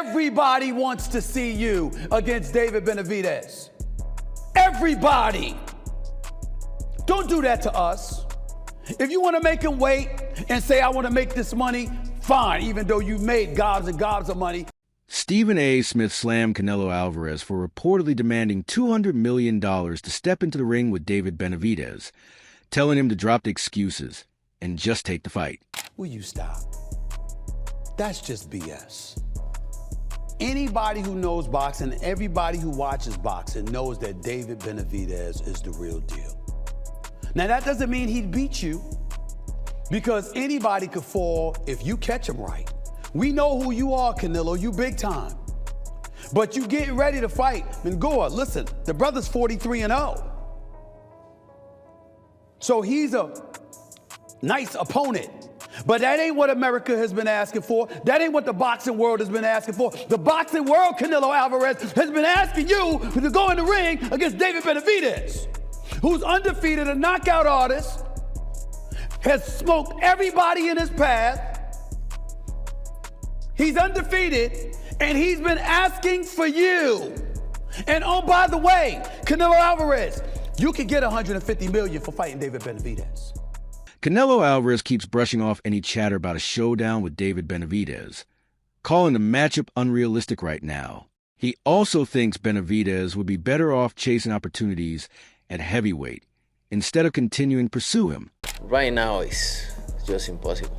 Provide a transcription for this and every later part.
Everybody wants to see you against David Benavidez. Everybody. Don't do that to us. If you want to make him wait and say, I want to make this money, fine, even though you made gobs and gobs of money. Stephen A. Smith slammed Canelo Alvarez for reportedly demanding $200 million to step into the ring with David Benavidez, telling him to drop the excuses and just take the fight. Will you stop? That's just BS. Anybody who knows boxing, everybody who watches boxing knows that David Benavidez is the real deal. Now, that doesn't mean he'd beat you, because anybody could fall if you catch him right. We know who you are, Canelo, you big time. But you getting ready to fight. Mengoa, listen, the brother's 43-0. So he's a nice opponent. But that ain't what America has been asking for. That ain't what the boxing world has been asking for. The boxing world, Canelo Alvarez, has been asking you to go in the ring against David Benavidez, who's undefeated, a knockout artist, has smoked everybody in his path. He's undefeated, and he's been asking for you. And oh, by the way, Canelo Alvarez, you could get $150 million for fighting David Benavidez. Canelo Alvarez keeps brushing off any chatter about a showdown with David Benavidez, calling the matchup unrealistic right now. He also thinks Benavidez would be better off chasing opportunities at heavyweight instead of continuing to pursue him. Right now, it's just impossible.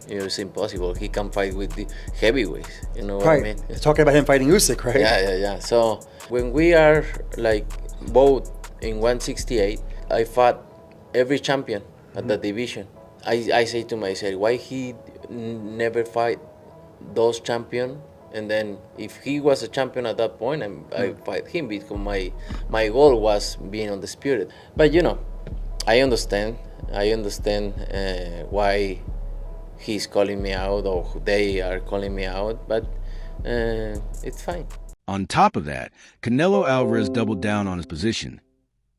It's impossible. He can fight with the heavyweights. You know what I mean? You're talking about him fighting Usyk, right? Yeah. So when we are like both in 168, I fought every champion at the division. I say to myself, why he never fight those champions? And then if he was a champion at that point, I fight him, because my goal was being undisputed. But you know, I understand why he's calling me out, or they are calling me out, but it's fine. On top of that, Canelo Alvarez doubled down on his position,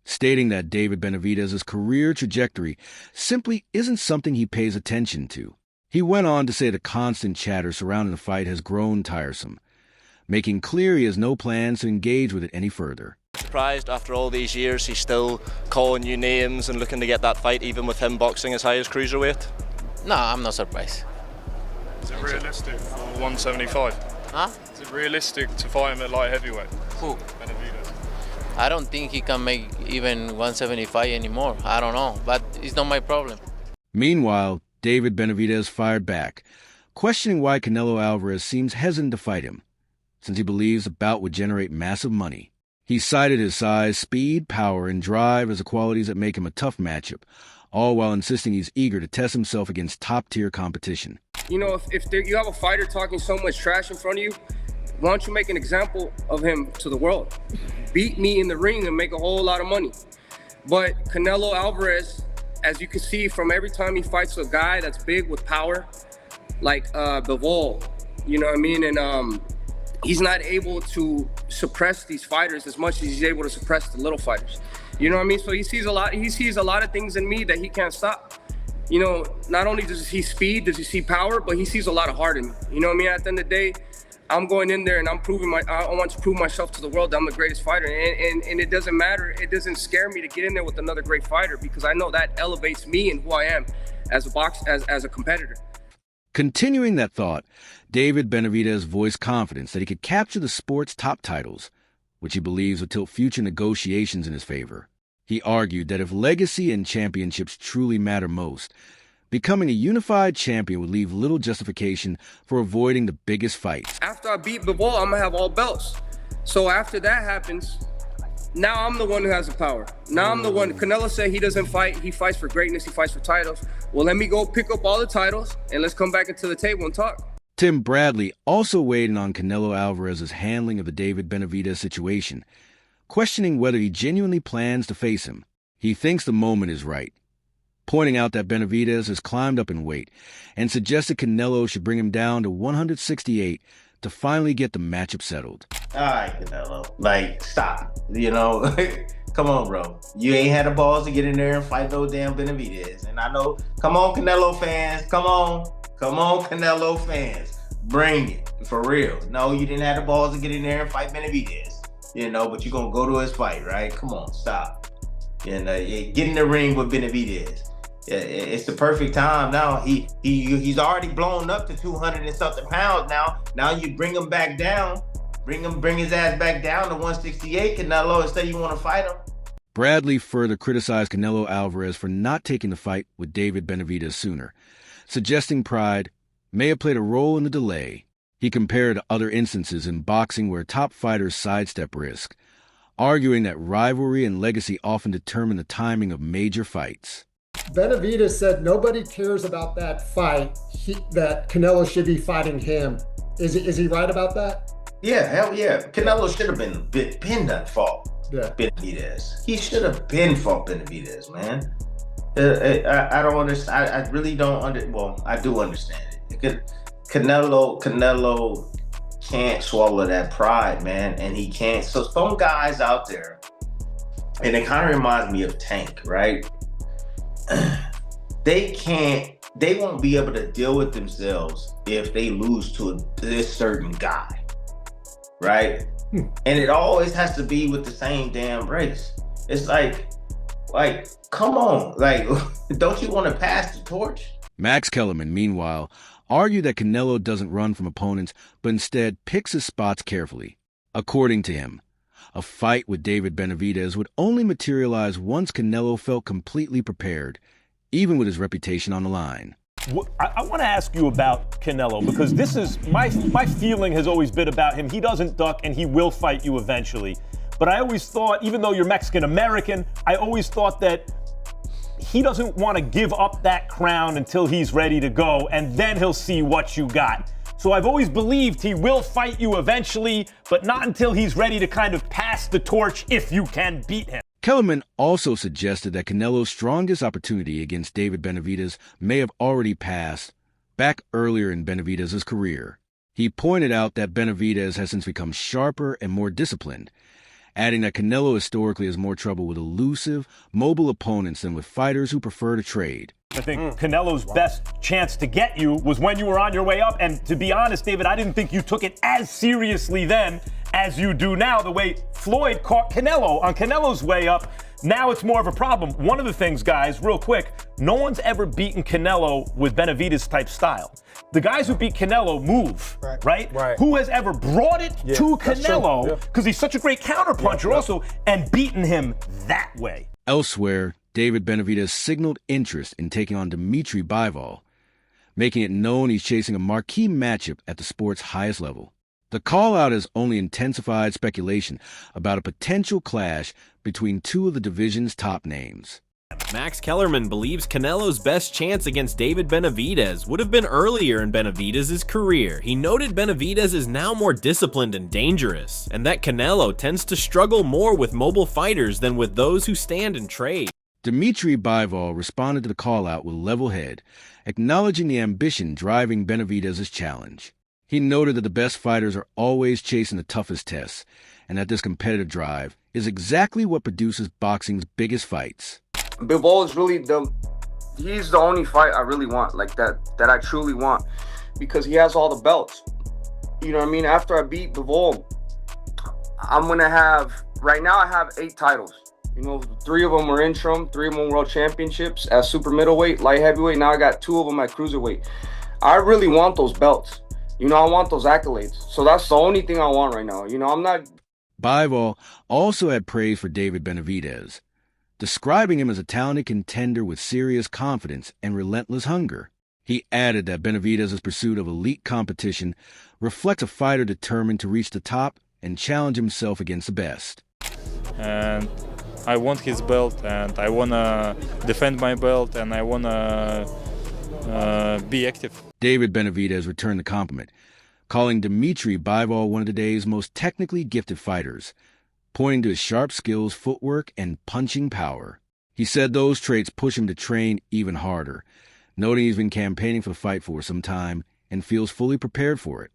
stating that David Benavidez's career trajectory simply isn't something he pays attention to. He went on to say the constant chatter surrounding the fight has grown tiresome, making clear he has no plans to engage with it any further. Surprised after all these years he's still calling you names and looking to get that fight, even with him boxing as high as cruiserweight? No, I'm not surprised. Is it realistic for 175? Huh? Is it realistic to fight him at light heavyweight? Who? Benavidez. I don't think he can make even 175 anymore. I don't know, but it's not my problem. Meanwhile, David Benavidez fired back, questioning why Canelo Alvarez seems hesitant to fight him, since he believes the bout would generate massive money. He cited his size, speed, power, and drive as the qualities that make him a tough matchup, all while insisting he's eager to test himself against top-tier competition. You know, if you have a fighter talking so much trash in front of you, why don't you make an example of him to the world? Beat me in the ring and make a whole lot of money. But Canelo Alvarez, as you can see from every time he fights a guy that's big with power, like Bivol, you know what I mean? And he's not able to suppress these fighters as much as he's able to suppress the little fighters. You know what I mean? So he sees a lot of things in me that he can't stop. You know, not only does he see speed, does he see power, but he sees a lot of heart in me. You know what I mean? At the end of the day, I'm going in there and I want to prove myself to the world that I'm the greatest fighter. And it doesn't matter, it doesn't scare me to get in there with another great fighter, because I know that elevates me and who I am as a competitor. Continuing that thought, David Benavidez voiced confidence that he could capture the sport's top titles, which he believes would tilt future negotiations in his favor. He argued that if legacy and championships truly matter most, becoming a unified champion would leave little justification for avoiding the biggest fights. After I beat Bivol, I'm gonna have all belts. So after that happens, now I'm the one who has the power. Now I'm the one. Canelo said he doesn't fight, he fights for greatness, he fights for titles. Well, let me go pick up all the titles and let's come back into the table and talk. Tim Bradley also weighed in on Canelo Alvarez's handling of the David Benavidez situation, questioning whether he genuinely plans to face him. He thinks the moment is right, pointing out that Benavidez has climbed up in weight and suggested Canelo should bring him down to 168 to finally get the matchup settled. All right, Canelo, like, stop, you know? Come on, bro. You ain't had the balls to get in there and fight no damn Benavidez. And I know, come on, Canelo fans, come on, Canelo fans. Bring it, for real. No, you didn't have the balls to get in there and fight Benavidez, you know, but you're going to go to his fight, right? Come on, stop. And get in the ring with Benavidez. It's the perfect time now. He's already blown up to 200 and something pounds now. Now you bring him back down, bring his ass back down to 168, Canelo, and say you want to fight him. Bradley further criticized Canelo Alvarez for not taking the fight with David Benavidez sooner, suggesting pride may have played a role in the delay. He compared to other instances in boxing where top fighters sidestep risk, arguing that rivalry and legacy often determine the timing of major fights. Benavidez said nobody cares about that fight, that Canelo should be fighting him. Is he right about that? Yeah, hell yeah. Canelo should have been done fought Benavidez. He should have been fought Benavidez, man. I don't understand. I really don't well, I do understand it. Canelo can't swallow that pride, man, and he can't. So some guys out there, and it kind of reminds me of Tank, right? They won't be able to deal with themselves if they lose to this certain guy, right? And it always has to be with the same damn race. It's like, come on, like, don't you want to pass the torch? Max Kellerman, meanwhile, argued that Canelo doesn't run from opponents, but instead picks his spots carefully. According to him, a fight with David Benavidez would only materialize once Canelo felt completely prepared, even with his reputation on the line. I want to ask you about Canelo, because this is my feeling has always been about him. He doesn't duck and he will fight you eventually. But I always thought, even though you're Mexican-American, I always thought that he doesn't want to give up that crown until he's ready to go, and then he'll see what you got. So I've always believed he will fight you eventually, but not until he's ready to kind of pass the torch if you can beat him. Kellerman also suggested that Canelo's strongest opportunity against David Benavidez may have already passed back earlier in Benavidez's career. He pointed out that Benavidez has since become sharper and more disciplined, adding that Canelo historically has more trouble with elusive, mobile opponents than with fighters who prefer to trade. I think Canelo's best chance to get you was when you were on your way up. And to be honest, David, I didn't think you took it as seriously then as you do now. The way Floyd caught Canelo on Canelo's way up, now it's more of a problem. One of the things, guys, real quick, no one's ever beaten Canelo with Benavidez type style. The guys who beat Canelo move, right? Who has ever brought it to Canelo, because he's such a great counterpuncher also, and beaten him that way? Elsewhere, David Benavidez signaled interest in taking on Dimitri Bivol, making it known he's chasing a marquee matchup at the sport's highest level. The call-out has only intensified speculation about a potential clash between two of the division's top names. Max Kellerman believes Canelo's best chance against David Benavidez would have been earlier in Benavidez's career. He noted Benavidez is now more disciplined and dangerous, and that Canelo tends to struggle more with mobile fighters than with those who stand and trade. Dimitri Bivol responded to the call-out with a level head, acknowledging the ambition driving Benavidez's challenge. He noted that the best fighters are always chasing the toughest tests, and that this competitive drive is exactly what produces boxing's biggest fights. Bivol is really he's the only fight I really want, like that I truly want, because he has all the belts. You know what I mean? After I beat Bivol, I'm gonna have, right now I have 8 titles. You know, 3 of them are interim, 3 of them world championships at super middleweight, light heavyweight. Now I got 2 of them at cruiserweight. I really want those belts. You know, I want those accolades. So that's the only thing I want right now. You know, I'm not... Bivol also had praise for David Benavidez, describing him as a talented contender with serious confidence and relentless hunger. He added that Benavidez's pursuit of elite competition reflects a fighter determined to reach the top and challenge himself against the best. And I want his belt, and I want to defend my belt, and I want to be active. David Benavidez returned the compliment, calling Dimitri Bivol one of today's most technically gifted fighters, pointing to his sharp skills, footwork, and punching power. He said those traits push him to train even harder, noting he's been campaigning for the fight for some time and feels fully prepared for it.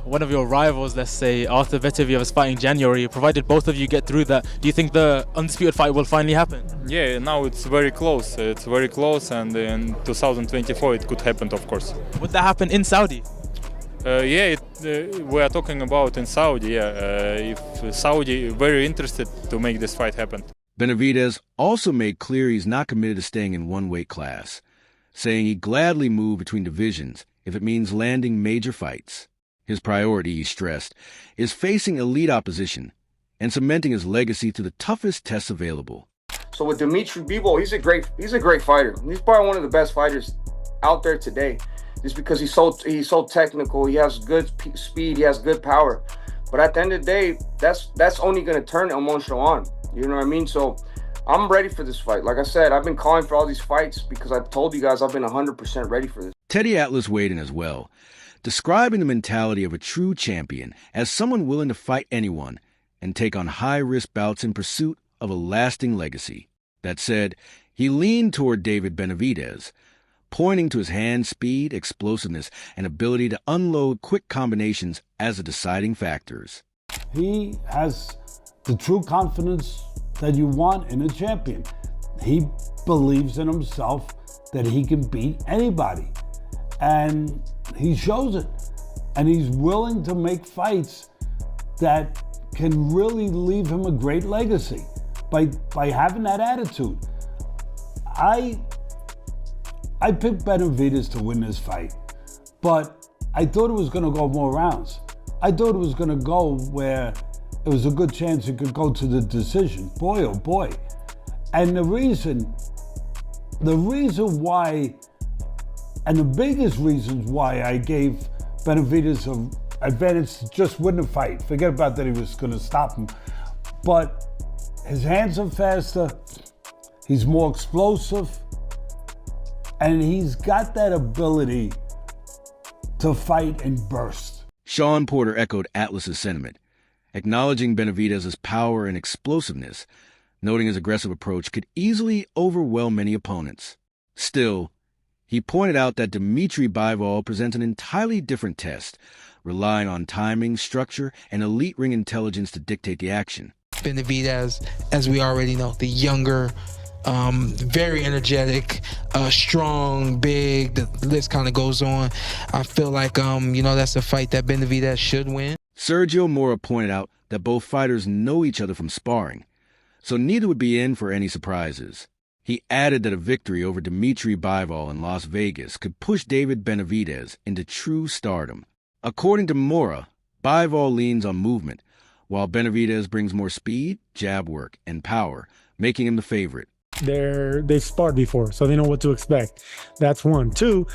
One of your rivals, let's say, Arthur Beterbiev is fighting in January. Provided both of you get through that, do you think the undisputed fight will finally happen? Yeah, now it's very close. It's very close, and in 2024 it could happen, of course. Would that happen in Saudi? We are talking about in Saudi. If Saudi very interested to make this fight happen. Benavidez also made clear he's not committed to staying in one weight class, saying he'd gladly move between divisions if it means landing major fights. His priority, he stressed, is facing elite opposition and cementing his legacy through the toughest tests available. So with Dimitri Bivol, he's a great fighter. He's probably one of the best fighters out there today, just because he's so technical. He has good speed. He has good power. But at the end of the day, that's only going to turn emotional on. You know what I mean? So I'm ready for this fight. Like I said, I've been calling for all these fights because I've told you guys I've been 100% ready for this. Teddy Atlas weighed in as well, describing the mentality of a true champion as someone willing to fight anyone and take on high-risk bouts in pursuit of a lasting legacy. That said, he leaned toward David Benavidez, pointing to his hand speed, explosiveness, and ability to unload quick combinations as the deciding factors. He has the true confidence that you want in a champion. He believes in himself that he can beat anybody. And he shows it. And he's willing to make fights that can really leave him a great legacy by having that attitude. I picked Benavidez to win this fight, but I thought it was going to go more rounds. I thought it was going to go where it was a good chance it could go to the decision. Boy, oh boy. And the reason why, and the biggest reasons why I gave Benavidez an advantage to just win the fight. Forget about that he was going to stop him. But his hands are faster, he's more explosive, and he's got that ability to fight and burst. Sean Porter echoed Atlas's sentiment, acknowledging Benavidez's power and explosiveness, noting his aggressive approach could easily overwhelm many opponents. Still, he pointed out that Dimitri Bivol presents an entirely different test, relying on timing, structure, and elite ring intelligence to dictate the action. Benavidez, as we already know, the younger, very energetic, strong, big, the list kind of goes on. I feel like, that's a fight that Benavidez should win. Sergio Mora pointed out that both fighters know each other from sparring, so neither would be in for any surprises. He added that a victory over Dimitri Bivol in Las Vegas could push David Benavidez into true stardom. According to Mora, Bivol leans on movement, while Benavidez brings more speed, jab work, and power, making him the favorite. They've sparred before, so they know what to expect. That's one. Two,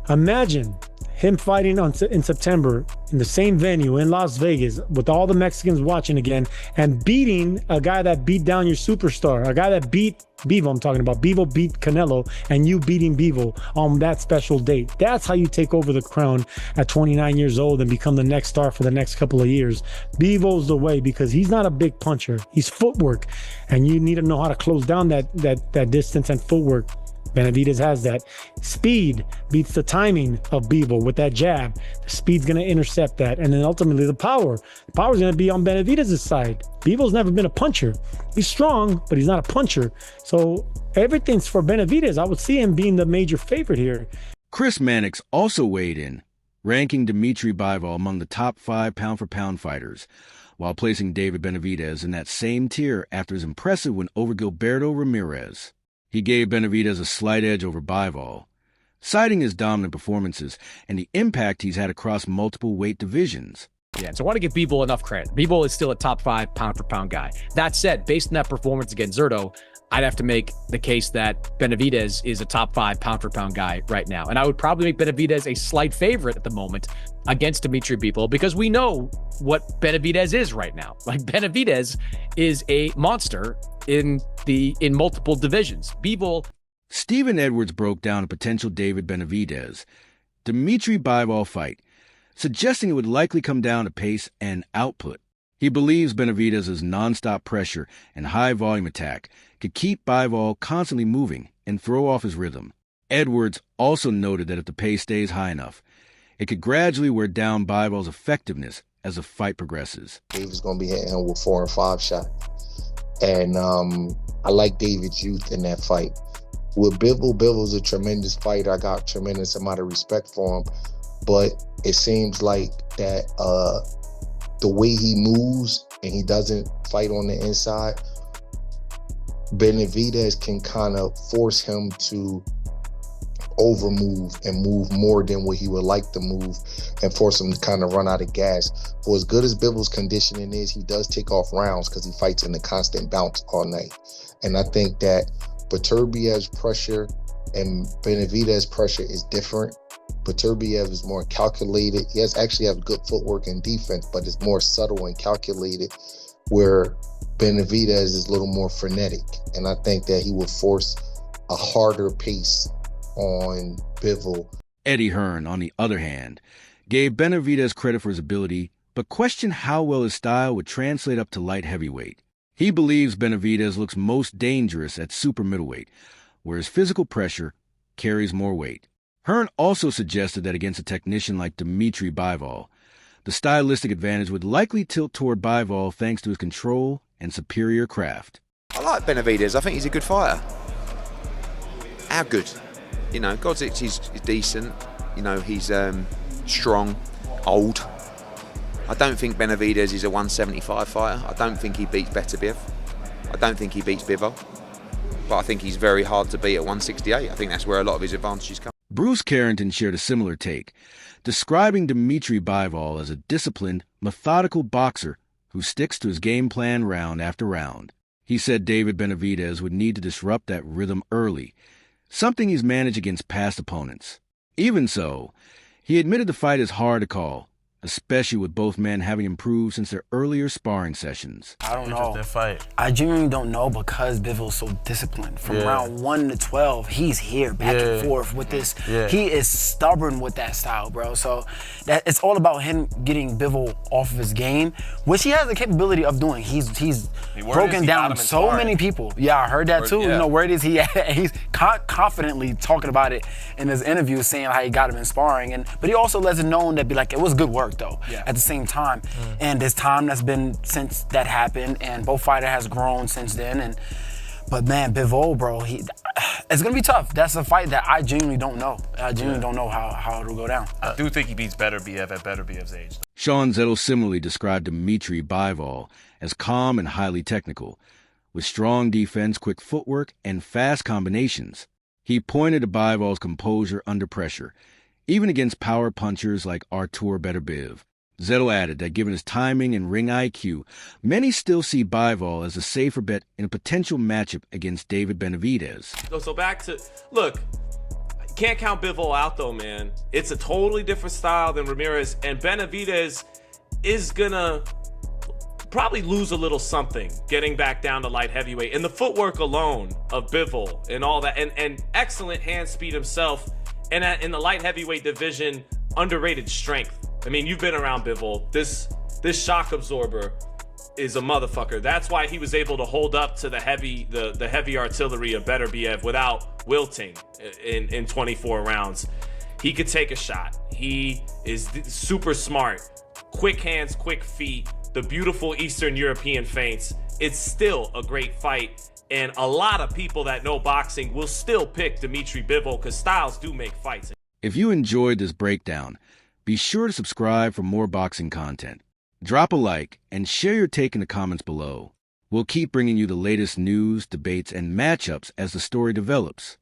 imagine him fighting in September in the same venue in Las Vegas with all the Mexicans watching again and beating a guy that beat down your superstar, a guy that beat Bivol. I'm talking about Bivol beat Canelo and you beating Bivol on that special date. That's how you take over the crown at 29 years old and become the next star for the next couple of years. Bivol's the way because he's not a big puncher. He's footwork, and you need to know how to close down that distance and footwork. Benavidez has that. Speed beats the timing of Bivol with that jab. The speed's going to intercept that. And then ultimately the power. The power's going to be on Benavidez's side. Bivol's never been a puncher. He's strong, but he's not a puncher. So everything's for Benavidez. I would see him being the major favorite here. Chris Mannix also weighed in, ranking Dimitri Bivol among the top 5 pound-for-pound fighters, while placing David Benavidez in that same tier after his impressive win over Gilberto Ramirez. He gave Benavidez a slight edge over Bivol, citing his dominant performances and the impact he's had across multiple weight divisions. Yeah, so I want to give Bivol enough credit. Bivol is still a top 5 pound-for-pound guy. That said, based on that performance against Zurdo, I'd have to make the case that Benavidez is a top 5 pound-for-pound guy right now. And I would probably make Benavidez a slight favorite at the moment against Dimitri Bivol because we know what Benavidez is right now. Like, Benavidez is a monster in multiple divisions. Bivol. Stephen Edwards broke down a potential David Benavidez Dimitri Bivol fight, suggesting it would likely come down to pace and output. He believes Benavidez's nonstop pressure and high volume attack could keep Bivol constantly moving and throw off his rhythm. Edwards also noted that if the pace stays high enough, it could gradually wear down Bivol's effectiveness as the fight progresses. David's going to be hitting him with 4 and 5 shots. And I like David's youth in that fight. With Bivol's a tremendous fighter. I got a tremendous amount of respect for him. but it seems like that the way he moves and he doesn't fight on the inside, Benavidez can kind of force him to overmove and move more than what he would like to move and force him to kind of run out of gas. For as good as Bivol's conditioning is, he does take off rounds because he fights in the constant bounce all night. And I think that Beterbiev's pressure and Benavidez pressure is different. Beterbiev is more calculated. He actually have good footwork and defense, but it's more subtle and calculated, where Benavidez is a little more frenetic. And I think that he will force a harder pace on Bivol. Eddie Hearn, on the other hand, gave Benavidez credit for his ability, but questioned how well his style would translate up to light heavyweight. He believes Benavidez looks most dangerous at super middleweight, where his physical pressure carries more weight. Hearn also suggested that against a technician like Dimitri Bivol, the stylistic advantage would likely tilt toward Bivol thanks to his control and superior craft. I like Benavidez. I think he's a good fighter. How good? You know, Godzic is decent. You know, he's strong, old. I don't think Benavidez is a 175 fighter. I don't think he beats Beterbiev. I don't think he beats Bivol. But I think he's very hard to beat at 168. I think that's where a lot of his advantages come. Bruce Carrington shared a similar take, describing Dimitri Bivol as a disciplined, methodical boxer who sticks to his game plan round after round. He said David Benavidez would need to disrupt that rhythm early, something he's managed against past opponents. Even so, he admitted the fight is hard to call, especially with both men having improved since their earlier sparring sessions. I don't know. I genuinely don't know because Bivol's so disciplined. From round 1 to 12, he's here back and forth with this. He is stubborn with that style, bro. So that it's all about him getting Bivol off of his game, which he has the capability of doing. He's broken down so many people. Yeah, I heard that too. You know, where is he at? He's confidently talking about it in his interview, saying how he got him in sparring. But he also lets it known that it was good work though, at the same time. And there's time that's been since that happened, and both fighter has grown since then. But man, Bivol, bro, it's gonna be tough. That's a fight that I genuinely don't know. I genuinely don't know how it'll go down. I do think he beats Beterbiev at Beterbiev's age. Sean Zettel similarly described Dimitri Bivol as calm and highly technical, with strong defense, quick footwork, and fast combinations. He pointed to Bivol's composure under pressure, even against power punchers like Artur Beterbiev. Zettel added that given his timing and ring IQ, many still see Bivol as a safer bet in a potential matchup against David Benavidez. So back to, look, can't count Bivol out though, man. It's a totally different style than Ramirez, and Benavidez is gonna probably lose a little something getting back down to light heavyweight. And the footwork alone of Bivol and all that, and excellent hand speed himself, and in the light heavyweight division, underrated strength. I mean, you've been around Bivol. This shock absorber is a motherfucker. That's why he was able to hold up to the heavy artillery of Beterbiev without wilting in 24 rounds. He could take a shot. He is super smart. Quick hands, quick feet, the beautiful Eastern European feints. It's still a great fight. And a lot of people that know boxing will still pick Dimitri Bivol because styles do make fights. If you enjoyed this breakdown, be sure to subscribe for more boxing content. Drop a like and share your take in the comments below. We'll keep bringing you the latest news, debates, and matchups as the story develops.